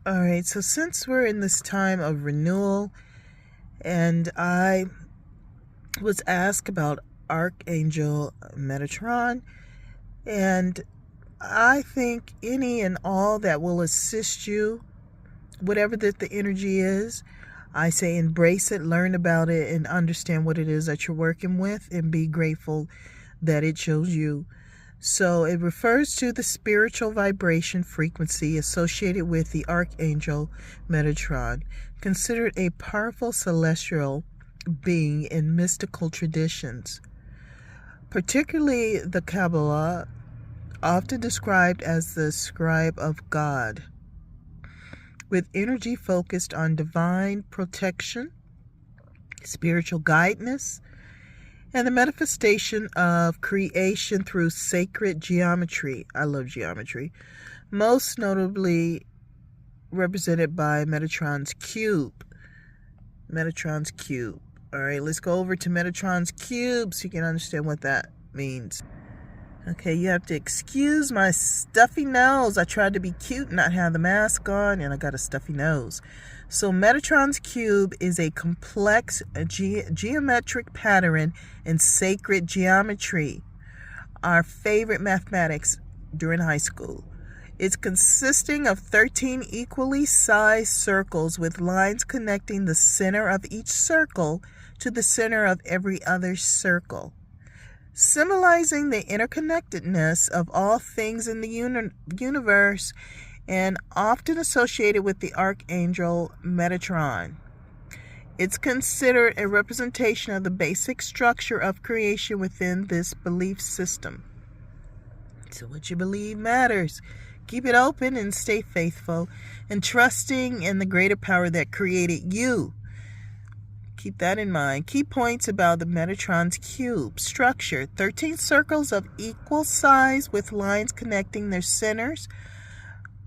All right, so since we're in this time of renewal, and I was asked about Archangel Metatron, and I think any and all that will assist you, whatever that the energy is, I say embrace it, learn about it, and understand what it is that you're working with, and be grateful that it chose you. So it refers to the spiritual vibration frequency associated with the Archangel Metatron, considered a powerful celestial being in mystical traditions, particularly the Kabbalah, often described as the scribe of God, with energy focused on divine protection, spiritual guidance, and the manifestation of creation through sacred geometry. I love geometry. Most notably represented by Metatron's cube. Metatron's cube. All right, let's go over to Metatron's cube so you can understand what that means. Okay, you have to excuse my stuffy nose. I tried to be cute and not have the mask on, and I got a stuffy nose. So Metatron's cube is a complex geometric pattern in sacred geometry, our favorite mathematics during high school. It's consisting of 13 equally sized circles with lines connecting the center of each circle to the center of every other circle, symbolizing the interconnectedness of all things in the universe, and often associated with the Archangel Metatron. It's considered a representation of the basic structure of creation within this belief system. So what you believe matters. Keep it open and stay faithful and trusting in the greater power that created you. Keep that in mind. Key points about the Metatron's cube. Structure: 13 circles of equal size with lines connecting their centers,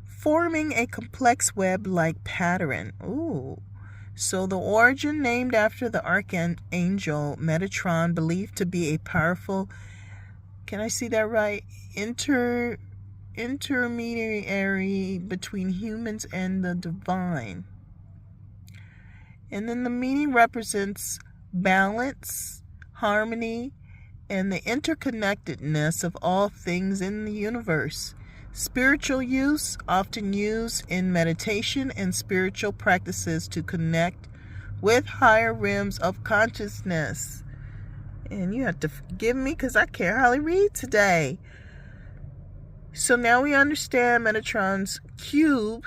forming a complex web-like pattern. Ooh. So the origin, named after the Archangel Metatron, believed to be a powerful, can I see that right? Intermediary between humans and the divine. And then the meaning represents balance, harmony, and the interconnectedness of all things in the universe. Spiritual use, often used in meditation and spiritual practices to connect with higher realms of consciousness. And you have to forgive me because I can't hardly read today. So now we understand Metatron's cube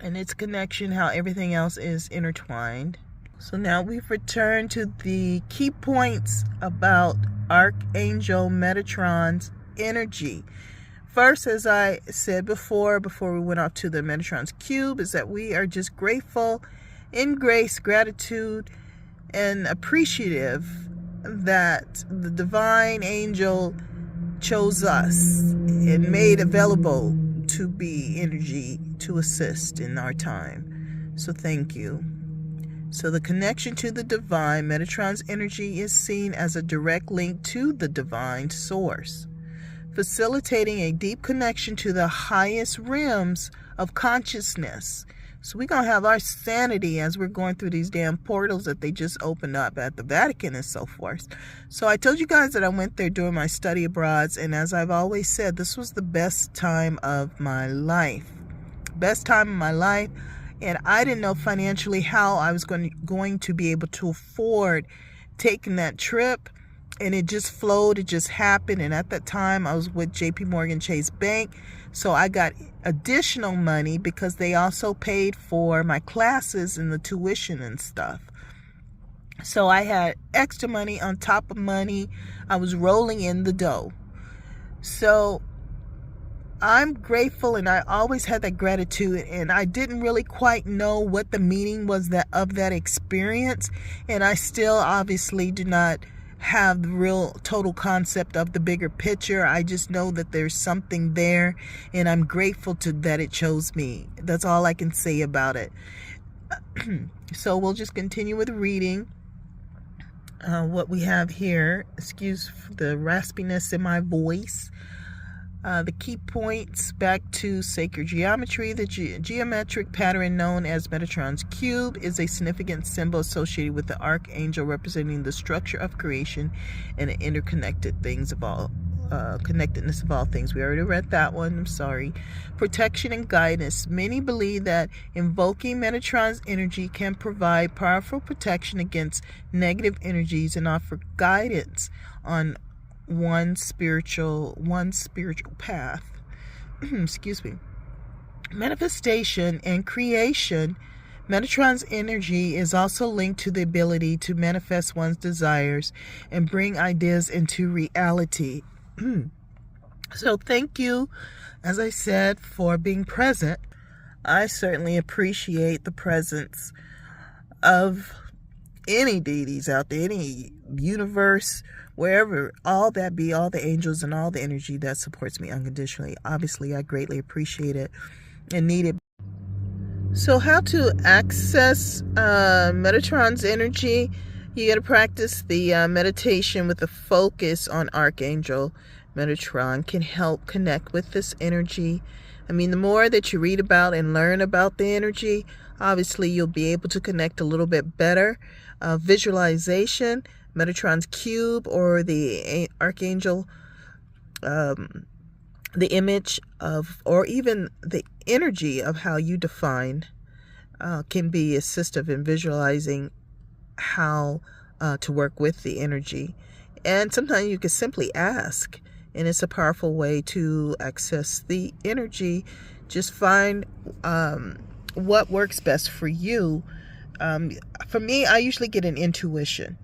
and its connection, how everything else is intertwined. So now we've returned to the key points about Archangel Metatron's energy. First, as I said before we went off to the Metatron's cube, is that we are just grateful, in grace, gratitude, and appreciative that the divine angel chose us and made available to be energy to assist in our time. So thank you. So the connection to the divine, Metatron's energy is seen as a direct link to the divine source, facilitating a deep connection to the highest realms of consciousness. So we're going to have our sanity as we're going through these damn portals that they just opened up at the Vatican and so forth. So I told you guys that I went there during my study abroads, and as I've always said, this was the best time of my life. Best time of my life. And I didn't know financially how I was going to be able to afford taking that trip. And it just flowed. It just happened. And at that time, I was with JP Morgan Chase Bank. So I got additional money because they also paid for my classes and the tuition and stuff. So I had extra money on top of money. I was rolling in the dough. So I'm grateful, and I always had that gratitude, and I didn't really quite know what the meaning was of that experience. And I still obviously do not have the real total concept of the bigger picture. I just know that there's something there, and I'm grateful that it chose me. That's all I can say about it. So we'll just continue with reading what we have here. Excuse the raspiness in my voice. The key points back to sacred geometry. The geometric pattern known as Metatron's cube is a significant symbol associated with the archangel, representing the structure of creation and the connectedness of all things. We already read that one. I'm sorry. Protection and guidance. Many believe that invoking Metatron's energy can provide powerful protection against negative energies and offer guidance on one spiritual path. Excuse me. Manifestation and creation. Metatron's energy is also linked to the ability to manifest one's desires and bring ideas into reality. So thank you, as I said, for being present. I certainly appreciate the presence of any deities out there, any universe, wherever, all that be, all the angels and all the energy that supports me unconditionally. Obviously, I greatly appreciate it and need it. So how to access Metatron's energy? You got to practice the meditation with a focus on Archangel Metatron. Can help connect with this energy. I mean, the more that you read about and learn about the energy, obviously you'll be able to connect a little bit better. Visualization, Metatron's cube, or the archangel, the image of, or even the energy of how you define, can be assistive in visualizing how to work with the energy. And sometimes you can simply ask, and it's a powerful way to access the energy. Just find what works best for you. For me, I usually get an intuition.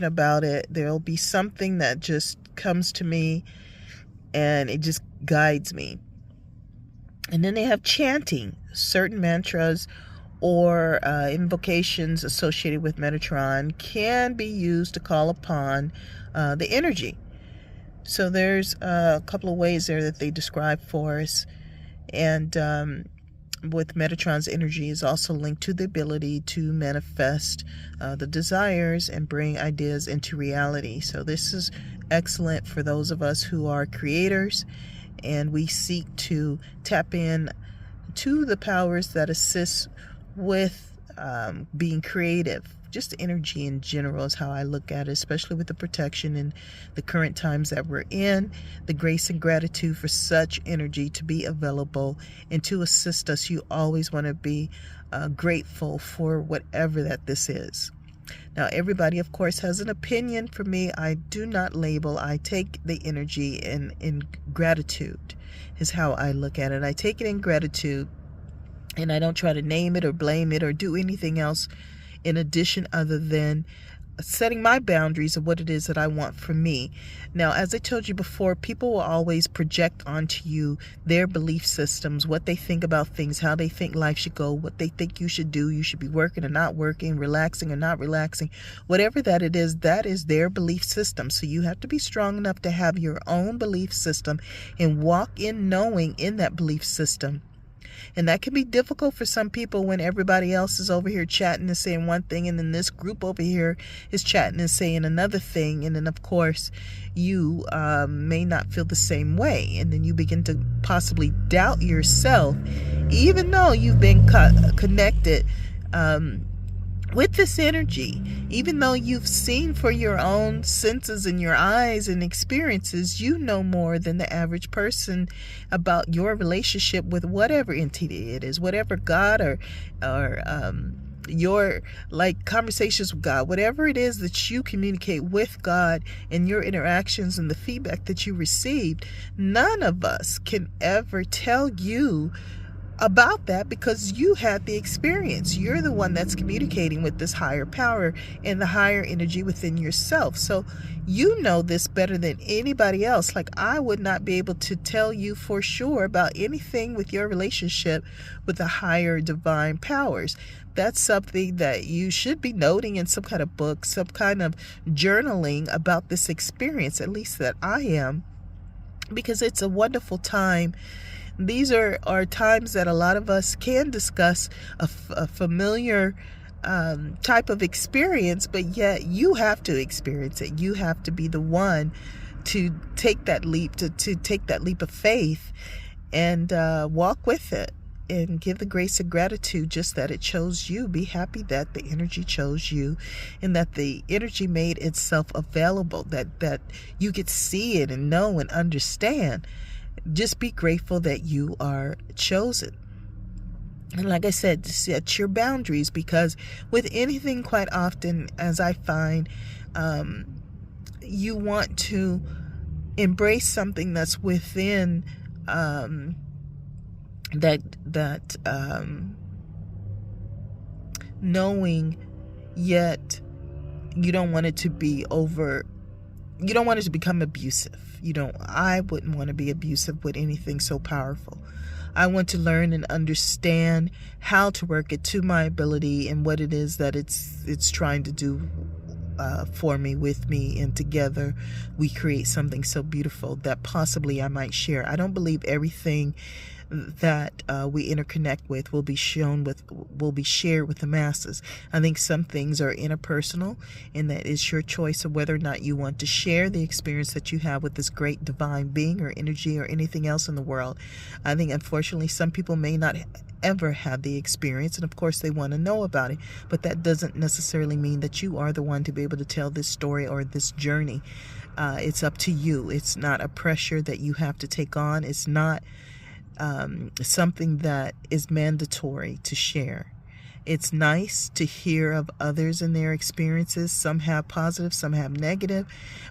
About it. There'll be something that just comes to me and it just guides me. And then they have chanting. Certain mantras or invocations associated with Metatron can be used to call upon the energy. So there's a couple of ways there that they describe for us. And with Metatron's energy is also linked to the ability to manifest the desires and bring ideas into reality. So this is excellent for those of us who are creators and we seek to tap in to the powers that assist with being creative. Just energy in general is how I look at it, especially with the protection in the current times that we're in. The grace and gratitude for such energy to be available and to assist us. You always want to be grateful for whatever that this is. Now, everybody, of course, has an opinion. For me, I do not label. I take the energy in gratitude is how I look at it. I take it in gratitude, and I don't try to name it or blame it or do anything else in addition other than setting my boundaries of what it is that I want for me. Now, as I told you before, people will always project onto you their belief systems, what they think about things, how they think life should go, what they think you should do. You should be working or not working, relaxing or not relaxing. Whatever that it is, that is their belief system. So you have to be strong enough to have your own belief system and walk in knowing in that belief system. And that can be difficult for some people when everybody else is over here chatting and saying one thing, and then this group over here is chatting and saying another thing. And then, of course, you may not feel the same way. And then you begin to possibly doubt yourself, even though you've been connected with this energy. Even though you've seen for your own senses and your eyes and experiences, you know more than the average person about your relationship with whatever entity it is, whatever God or your conversations with God, whatever it is that you communicate with God and your interactions and the feedback that you received. None of us can ever tell you about that because you had the experience. You're the one that's communicating with this higher power and the higher energy within yourself. So you know this better than anybody else. Like, I would not be able to tell you for sure about anything with your relationship with the higher divine powers. That's something that you should be noting in some kind of book, some kind of journaling about this experience, at least that I am, because it's a wonderful time. These are times that a lot of us can discuss a familiar type of experience, but yet you have to experience it. You have to be the one take that leap, to take that leap of faith and walk with it, and give the grace and gratitude just that it chose you. Be happy that the energy chose you, and that the energy made itself available, that you could see it and know and understand. Just be grateful that you are chosen. And like I said, set your boundaries, because with anything, quite often, as I find, you want to embrace something that's within that knowing, yet you don't want it to be over. You don't want it to become abusive. I wouldn't want to be abusive with anything so powerful. I want to learn and understand how to work it to my ability, and what it is that it's trying to do for me, with me, and together we create something so beautiful that possibly I might share. I don't believe everything that we interconnect with will be shared with the masses. I think some things are interpersonal, and that is your choice of whether or not you want to share the experience that you have with this great divine being or energy or anything else in the world. I think, unfortunately, some people may not ever have the experience, and of course they want to know about it, but that doesn't necessarily mean that you are the one to be able to tell this story or this journey. It's up to you. It's not a pressure that you have to take on. It's not something that is mandatory to share. It's nice to hear of others and their experiences. Some have positive, some have negative,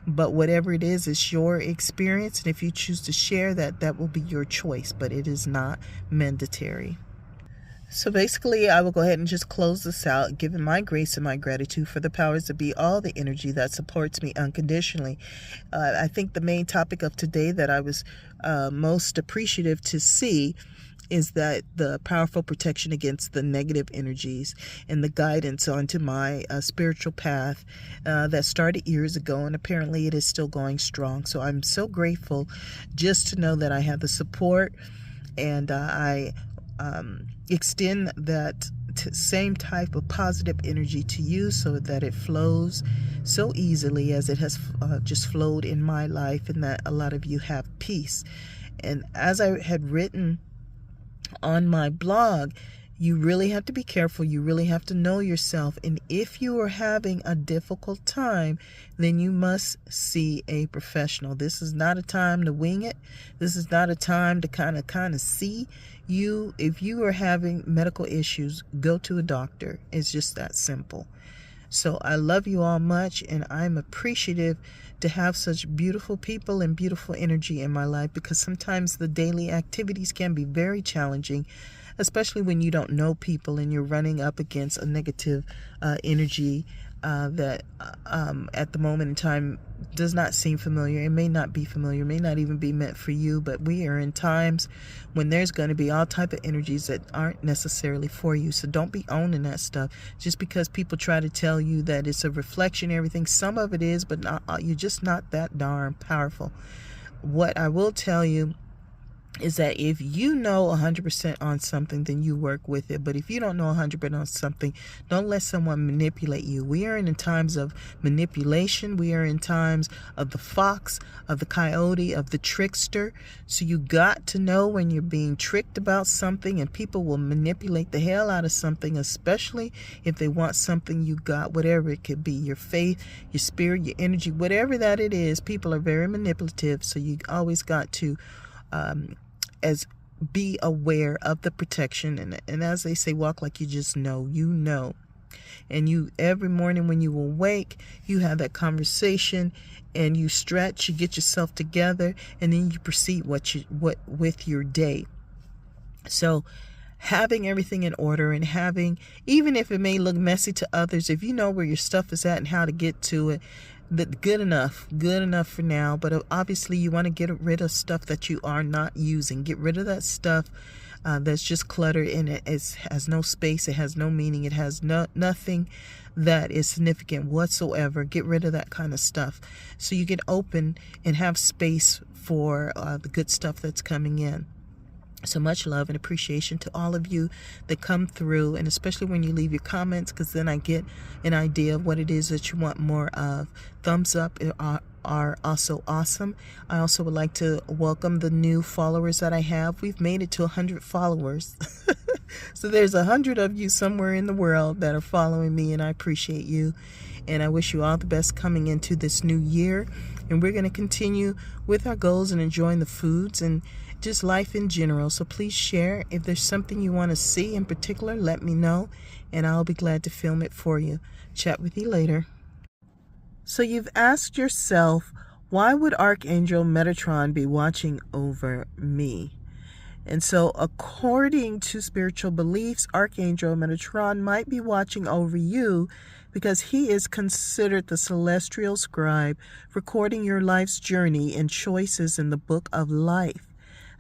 but whatever it is, it's your experience, and if you choose to share that, that will be your choice, but it is not mandatory. So basically, I will go ahead and just close this out, giving my grace and my gratitude for the powers that be, all the energy that supports me unconditionally. I think the main topic of today that I was most appreciative to see is that the powerful protection against the negative energies, and the guidance onto my spiritual path that started years ago, and apparently it is still going strong. So I'm so grateful just to know that I have the support, and I extend that same type of positive energy to you, so that it flows so easily as it has just flowed in my life, and that a lot of you have peace. And as I had written on my blog, you really have to be careful. You really have to know yourself. And if you are having a difficult time, then you must see a professional. This is not a time to wing it. This is not a time to kind of see you. If you are having medical issues, go to a doctor. It's just that simple. So I love you all much, and I'm appreciative to have such beautiful people and beautiful energy in my life, because sometimes the daily activities can be very challenging, especially when you don't know people and you're running up against a negative energy that at the moment in time does not seem familiar. It may not be familiar, may not even be meant for you, but we are in times when there's going to be all type of energies that aren't necessarily for you. So don't be owning that stuff just because people try to tell you that it's a reflection, everything. Some of it is, but not, you're just not that darn powerful. What I will tell you is that if you know 100% on something, then you work with it. But if you don't know 100% on something, don't let someone manipulate you. We are in times of manipulation. We are in times of the fox, of the coyote, of the trickster. So you got to know when you're being tricked about something, and people will manipulate the hell out of something, especially if they want something you got, whatever it could be, your faith, your spirit, your energy, whatever that it is. People are very manipulative. So you always got to be aware of the protection, and as they say, walk like you just know, and you every morning when you awake, you have that conversation, and you stretch, you get yourself together, and then you proceed with your day. So having everything in order, and having, even if it may look messy to others, if you know where your stuff is at and how to get to it, that good enough for now. But obviously you want to get rid of stuff that you are not using. Get rid of that stuff that's just cluttered, and it has no space, it has no meaning, it has nothing that is significant whatsoever. Get rid of that kind of stuff so you can open and have space for the good stuff that's coming in. So much love and appreciation to all of you that come through, and especially when you leave your comments, because then I get an idea of what it is that you want more of. Thumbs up are also awesome. I also would like to welcome the new followers that I have. We've made it to 100 followers. So there's 100 of you somewhere in the world that are following me, and I appreciate you. And I wish you all the best coming into this new year. And we're going to continue with our goals and enjoying the foods and just life in general. So please share. If there's something you want to see in particular, let me know, and I'll be glad to film it for you. Chat with you later. So you've asked yourself, why would Archangel Metatron be watching over me? And so according to spiritual beliefs, Archangel Metatron might be watching over you because he is considered the celestial scribe, recording your life's journey and choices in the book of life,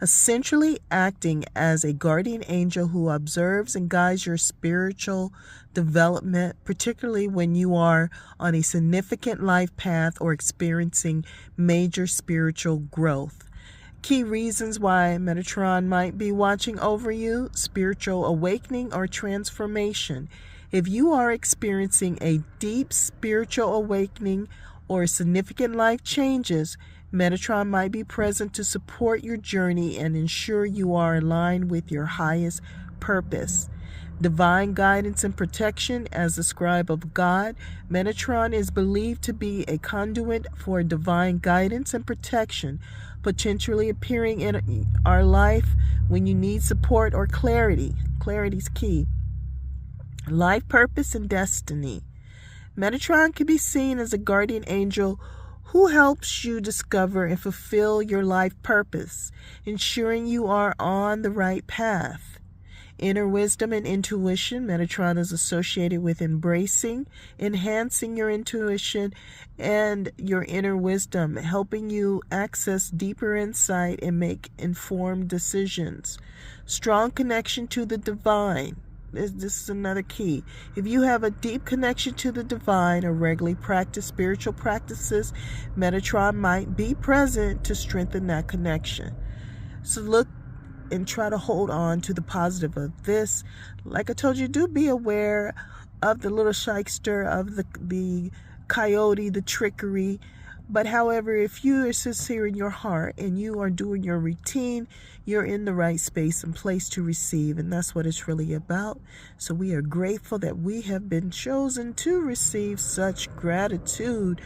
essentially acting as a guardian angel who observes and guides your spiritual development, particularly when you are on a significant life path or experiencing major spiritual growth. Key reasons why Metatron might be watching over you: spiritual awakening or transformation. If you are experiencing a deep spiritual awakening or significant life changes, Metatron might be present to support your journey and ensure you are aligned with your highest purpose. Divine guidance and protection. As the scribe of God, Metatron is believed to be a conduit for divine guidance and protection, potentially appearing in our life when you need support or clarity. Clarity is key. Life purpose and destiny. Metatron can be seen as a guardian angel who helps you discover and fulfill your life purpose, ensuring you are on the right path. Inner wisdom and intuition. Metatron is associated with embracing, enhancing your intuition and your inner wisdom, helping you access deeper insight and make informed decisions. Strong connection to the divine. This is another key. If you have a deep connection to the divine or regularly practice spiritual practices, Metatron might be present to strengthen that connection. So look and try to hold on to the positive of this. Like I told you, do be aware of the little shyster, of the coyote, the trickery. But however, if you are sincere in your heart and you are doing your routine, you're in the right space and place to receive. And that's what it's really about. So we are grateful that we have been chosen to receive such gratitude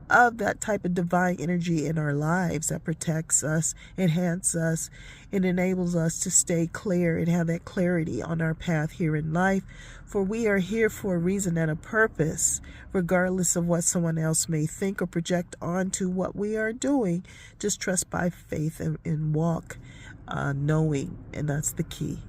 of that type of divine energy in our lives that protects us, enhances us, and enables us to stay clear and have that clarity on our path here in life. For we are here for a reason and a purpose, regardless of what someone else may think or project onto what we are doing. Just trust by faith and walk knowing, and that's the key.